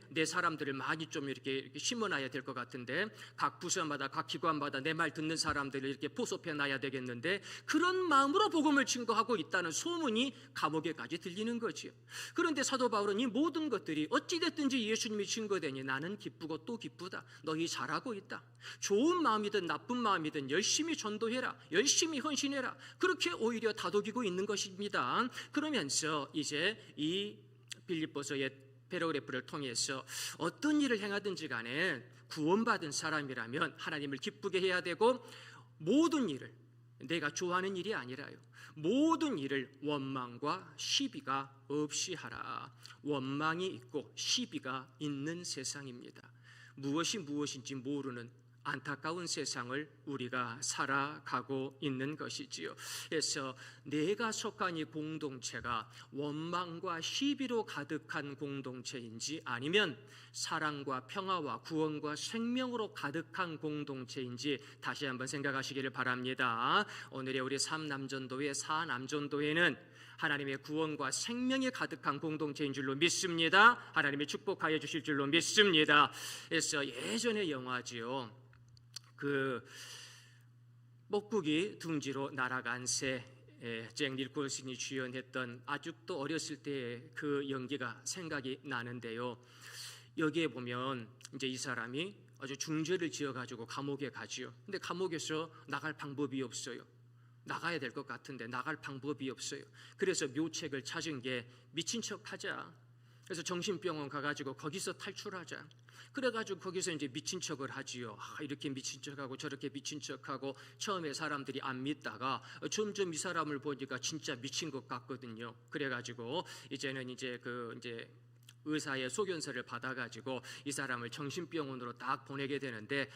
내 사람들을 많이 좀 이렇게 심어놔야 될 것 같은데, 각 부서마다 각 기관마다 내 말 듣는 사람들을 이렇게 포섭해놔야 되겠는데, 그런 마음으로 복음을 증거하고 있다는 소문이 감옥에까지 들리는 거지요. 그런데 사도 바울은 이 모든 것들이 어찌됐든지 예수님이 증거되니 나는 기쁘고 또 기쁘다, 너희 잘하고 있다, 좋은 마음이든 나쁜 마음이든 열심히 전도해라, 열심히 헌신해라, 그렇게 오히려 다독이고 있는 것입니다. 그러면서 이제 이 빌립보서의 패러그래프를 통해서 어떤 일을 행하든지 간에 구원받은 사람이라면 하나님을 기쁘게 해야 되고, 모든 일을, 내가 좋아하는 일이 아니라요, 모든 일을 원망과 시비가 없이 하라. 원망이 있고 시비가 있는 세상입니다. 무엇이 무엇인지 모르는 안타까운 세상을 우리가 살아가고 있는 것이지요. 그래서 내가 속한 이 공동체가 원망과 시비로 가득한 공동체인지, 아니면 사랑과 평화와 구원과 생명으로 가득한 공동체인지 다시 한번 생각하시기를 바랍니다. 오늘의 우리 3남전도회 4남전도회는 하나님의 구원과 생명이 가득한 공동체인 줄로 믿습니다. 하나님이 축복하여 주실 줄로 믿습니다. 그래서 예전의 영화지요, 먹국이 둥지로 날아간 새, 잭 니콜슨이 주연했던, 아직도 어렸을 때의 그 연기가 생각이 나는데요. 여기에 보면 이제 이 사람이 아주 중죄를 지어가지고 감옥에 가지요. 근데 감옥에서 나갈 방법이 없어요. 나가야 될 것 같은데 나갈 방법이 없어요. 그래서 묘책을 찾은 게 미친 척하자. 그래서 정신병원 가가지고 거기서 탈출하자. 그래가지고 거기서 이제 미친 척을 하지요. 이렇게 미친 척하고 저렇게 미친 척하고, 처음에 사람들이 안 믿다가 점점 이 사람을 보니까 진짜 미친 것 같거든요. 그래가지고 이제는 이제 의사의 소견서를 받아가지고 이 사람을 정신병원으로 딱 보내게 되는데,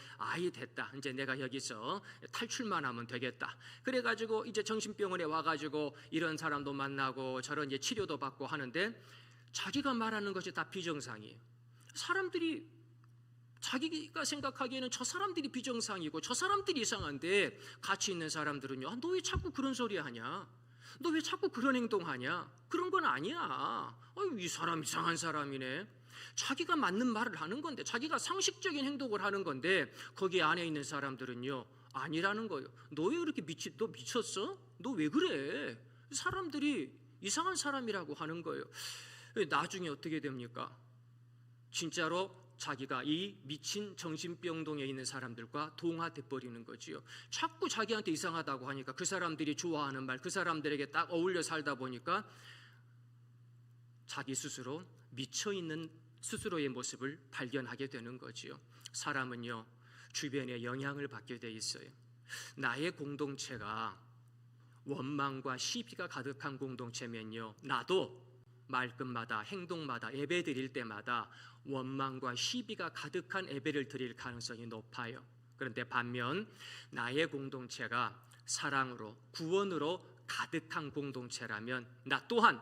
됐다, 이제 내가 여기서 탈출만 하면 되겠다. 그래가지고 이제 정신병원에 와가지고 이런 사람도 만나고 저런 이제 치료도 받고 하는데, 자기가 말하는 것이 다 비정상이에요. 사람들이, 자기가 생각하기에는 저 사람들이 비정상이고 저 사람들이 이상한데, 같이 있는 사람들은요, 너 왜 자꾸 그런 소리 하냐, 너 왜 자꾸 그런 행동하냐, 그런 건 아니야, 이 사람 이상한 사람이네, 자기가 맞는 말을 하는 건데, 자기가 상식적인 행동을 하는 건데, 거기 안에 있는 사람들은요 아니라는 거예요. 너 왜 그렇게 너 미쳤어? 너 왜 그래? 사람들이 이상한 사람이라고 하는 거예요. 나중에 어떻게 됩니까? 진짜로 자기가 이 미친 정신병동에 있는 사람들과 동화돼 버리는 거지요. 자꾸 자기한테 이상하다고 하니까 그 사람들이 좋아하는 말, 그 사람들에게 딱 어울려 살다 보니까 자기 스스로 미쳐있는 스스로의 모습을 발견하게 되는 거지요. 사람은요 주변에 영향을 받게 돼 있어요. 나의 공동체가 원망과 시비가 가득한 공동체면요, 나도 말끝마다 행동마다 예배 드릴 때마다 원망과 시비가 가득한 예배를 드릴 가능성이 높아요. 그런데 반면 나의 공동체가 사랑으로 구원으로 가득한 공동체라면 나 또한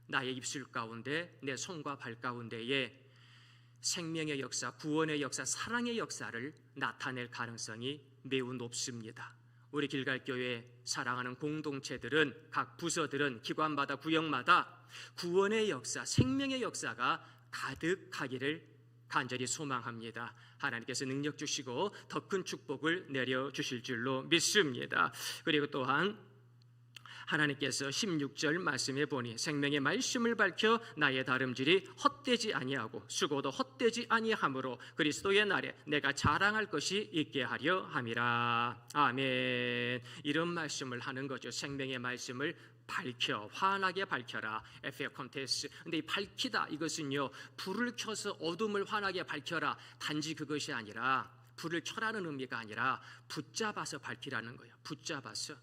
나의 입술 가운데 내 손과 발 가운데에 생명의 역사, 구원의 역사, 사랑의 역사를 나타낼 가능성이 매우 높습니다. 우리 길갈교회 사랑하는 공동체들은, 각 부서들은, 기관마다 구역마다 구원의 역사, 생명의 역사가 가득하기를 간절히 소망합니다. 하나님께서 능력 주시고 더 큰 축복을 내려주실 줄로 믿습니다. 그리고 또한 하나님께서 16절 말씀에 보니 생명의 말씀을 밝혀 나의 다름질이 헛되지 아니하고 수고도 헛되지 아니하므로 그리스도의 날에 내가 자랑할 것이 있게 하려 함이라. 아멘. 이런 말씀을 하는 거죠. 생명의 말씀을 밝혀, 환하게 밝혀라. 에페어 콘테스. 근데 이 밝히다, 이것은요 불을 켜서 어둠을 환하게 밝혀라, 단지 그것이 아니라, 불을 켜라는 의미가 아니라 붙잡아서 밝히라는 거예요. 붙잡아서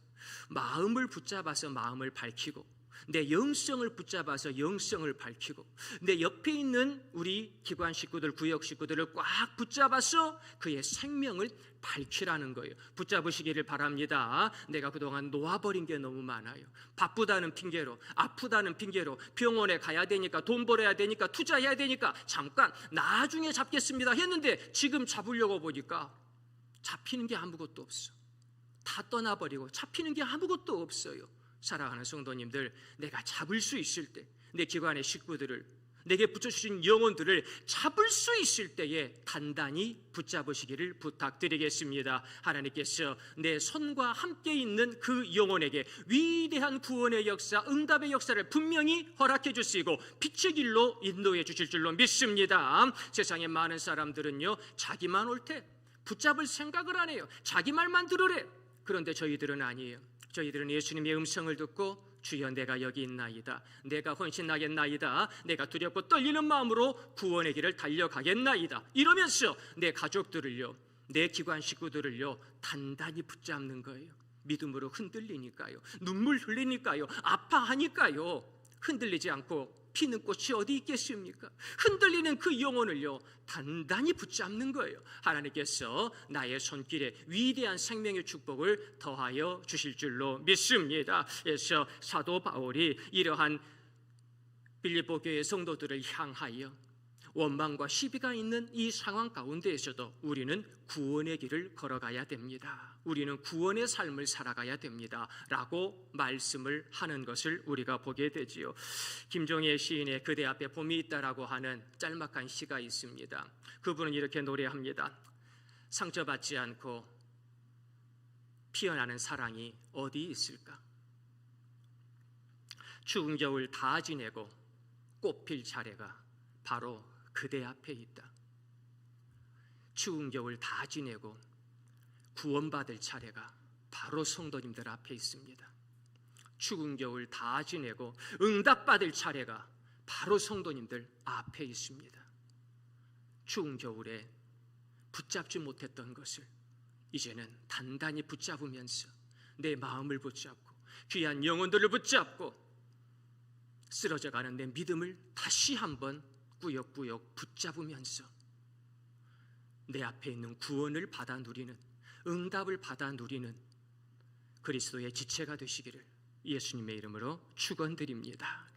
마음을 붙잡아서 마음을 밝히고, 내 영성을 붙잡아서 영성을 밝히고, 내 옆에 있는 우리 기관 식구들, 구역 식구들을 꽉 붙잡아서 그의 생명을 밝히라는 거예요. 붙잡으시기를 바랍니다. 내가 그동안 놓아버린 게 너무 많아요. 바쁘다는 핑계로, 아프다는 핑계로, 병원에 가야 되니까, 돈 벌어야 되니까, 투자해야 되니까 잠깐 나중에 잡겠습니다 했는데 지금 잡으려고 보니까 잡히는 게 아무것도 없어. 다 떠나버리고 잡히는 게 아무것도 없어요. 사랑하는 성도님들, 내가 잡을 수 있을 때, 내 기관의 식구들을, 내게 붙여주신 영혼들을 잡을 수 있을 때에 단단히 붙잡으시기를 부탁드리겠습니다. 하나님께서 내 손과 함께 있는 그 영혼에게 위대한 구원의 역사, 응답의 역사를 분명히 허락해 주시고 빛의 길로 인도해 주실 줄로 믿습니다. 세상의 많은 사람들은요 자기만 옳대, 붙잡을 생각을 안 해요. 자기 말만 들으래. 그런데 저희들은 아니에요. 저희들은 예수님의 음성을 듣고 주여 내가 여기 있나이다, 내가 헌신하겠나이다, 내가 두렵고 떨리는 마음으로 구원의 길을 달려가겠나이다, 이러면서 내 가족들을요, 내 기관 식구들을요 단단히 붙잡는 거예요. 믿음으로 흔들리니까요, 눈물 흘리니까요, 아파하니까요 흔들리지 않고 피는 꽃이 어디 있겠습니까? 흔들리는 그 영혼을요 단단히 붙잡는 거예요. 하나님께서 나의 손길에 위대한 생명의 축복을 더하여 주실 줄로 믿습니다. 그래서 사도 바울이 이러한 빌립보 교회 성도들을 향하여 원망과 시비가 있는 이 상황 가운데에서도 우리는 구원의 길을 걸어가야 됩니다. 우리는 구원의 삶을 살아가야 됩니다 라고 말씀을 하는 것을 우리가 보게 되지요. 김종의 시인의 그대 앞에 봄이 있다라고 하는 짤막한 시가 있습니다. 그분은 이렇게 노래합니다. 상처받지 않고 피어나는 사랑이 어디 있을까? 추운 겨울 다 지내고 꽃필 차례가 바로 그대 앞에 있다. 추운 겨울 다 지내고 구원받을 차례가 바로 성도님들 앞에 있습니다. 추운 겨울 다 지내고 응답받을 차례가 바로 성도님들 앞에 있습니다. 추운 겨울에 붙잡지 못했던 것을 이제는 단단히 붙잡으면서 내 마음을 붙잡고 귀한 영혼들을 붙잡고 쓰러져가는 내 믿음을 다시 한번 꾸역꾸역 붙잡으면서 내 앞에 있는 구원을 받아 누리는, 응답을 받아 누리는 그리스도의 지체가 되시기를 예수님의 이름으로 축원드립니다.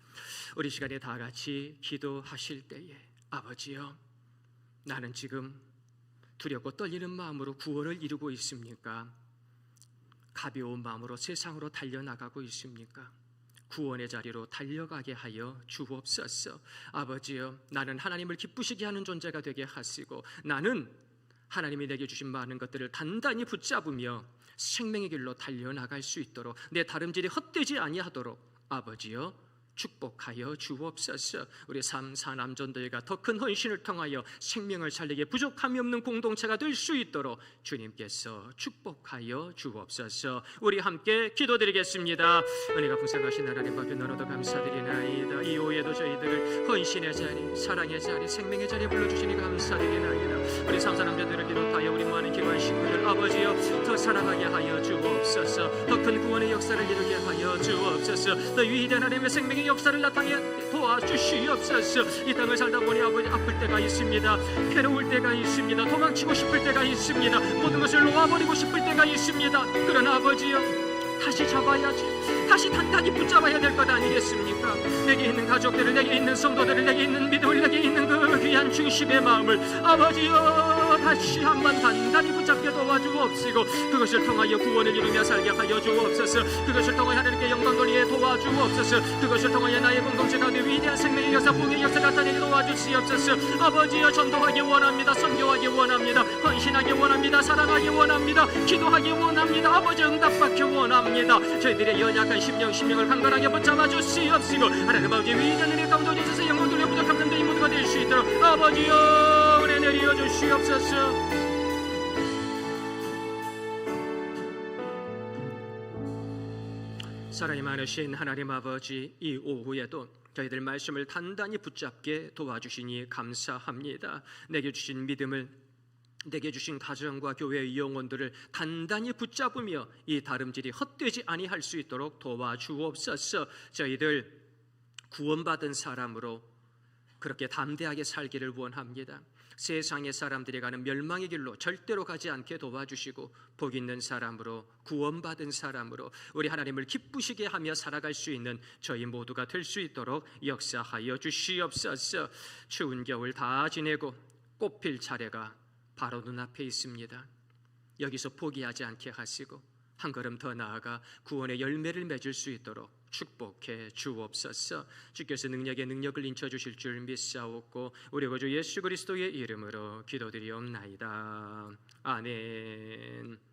우리 시간에 다 같이 기도하실 때에 아버지여, 나는 지금 두렵고 떨리는 마음으로 구원을 이루고 있습니까? 가벼운 마음으로 세상으로 달려나가고 있습니까? 구원의 자리로 달려가게 하여 주옵소서. 아버지여, 나는 하나님을 기쁘시게 하는 존재가 되게 하시고 나는 하나님이 내게 주신 많은 것들을 단단히 붙잡으며 생명의 길로 달려나갈 수 있도록 내 다름질이 헛되지 아니하도록 아버지여 축복하여 주옵소서. 우리 3사남전도회가 더 큰 헌신을 통하여 생명을 살리기에 부족함이 없는 공동체가 될 수 있도록 주님께서 축복하여 주옵소서. 우리 함께 기도드리겠습니다. 은혜가 풍성하신 하나님 앞에 너무도 감사드리나이다. 이 오후에도 저희들을 헌신의 자리, 사랑의 자리, 생명의 자리에 불러주시니 감사드리나이다. 우리 3사남전도회를 비롯하여 우리 많은 기관 식구들 아버지여 더 사랑하게 하여 주옵소서. 더 큰 구원의 역사를 이루게 하여 주옵소서. 더 위대한 하나님의 생명의 역사를 나타내 도와주시옵소서. 이 땅을 살다 보니 아버지 아플 때가 있습니다. 괴로울 때가 있습니다. 도망치고 싶을 때가 있습니다. 모든 것을 놓아버리고 싶을 때가 있습니다. 그러나 아버지여 다시 잡아야지, 다시 단단히 붙잡아야 될 것 아니겠습니까? 내게 있는 가족들을, 내게 있는 성도들을, 내게 있는 믿음을, 내게 있는 그 귀한 중심의 마음을 아버지여 다시 한번 단단히 붙잡게 도와주옵시고 그것을 통하여 구원을 이루며 살게 하여 주옵소서. 그것을 통하여 하나님께 영광 돌리게 도와주옵소서. 그것을 통하여 나의 공동체 가운데 위대한 생명의 역사, 부흥의 역사 나타내게 도와주시옵소서. 아버지여 전도하기 원합니다. 선교하기 원합니다. 헌신하기 원합니다. 사랑하기 원합니다. 기도하기 원합니다. 아버지 응답받기 원합니다. 저희들의 연약한 심령을 강건하게 붙잡아 주시옵시고 하나님 아버지 위대한 은혜 가운데 주셔서 영광 돌려 부족함 이 모두가 될 수 있도록 아버지여 은혜 내려 주시옵소서. 사랑이 많으신 하나님 아버지, 이 오후에도 저희들 말씀을 단단히 붙잡게 도와주시니 감사합니다. 내게 주신 믿음을, 내게 주신 가정과 교회의 영혼들을 단단히 붙잡으며 이 다름질이 헛되지 아니할 수 있도록 도와주옵소서. 저희들 구원받은 사람으로 그렇게 담대하게 살기를 원합니다. 세상의 사람들이 가는 멸망의 길로 절대로 가지 않게 도와주시고 복 있는 사람으로, 구원받은 사람으로 우리 하나님을 기쁘시게 하며 살아갈 수 있는 저희 모두가 될 수 있도록 역사하여 주시옵소서. 추운 겨울 다 지내고 꽃필 차례가 바로 눈앞에 있습니다. 여기서 포기하지 않게 하시고 한 걸음 더 나아가 구원의 열매를 맺을 수 있도록 축복해 주옵소서. 주께서 능력에 능력을 인쳐주실 줄 믿사옵고 우리 구주 예수 그리스도의 이름으로 기도드리옵나이다. 아멘.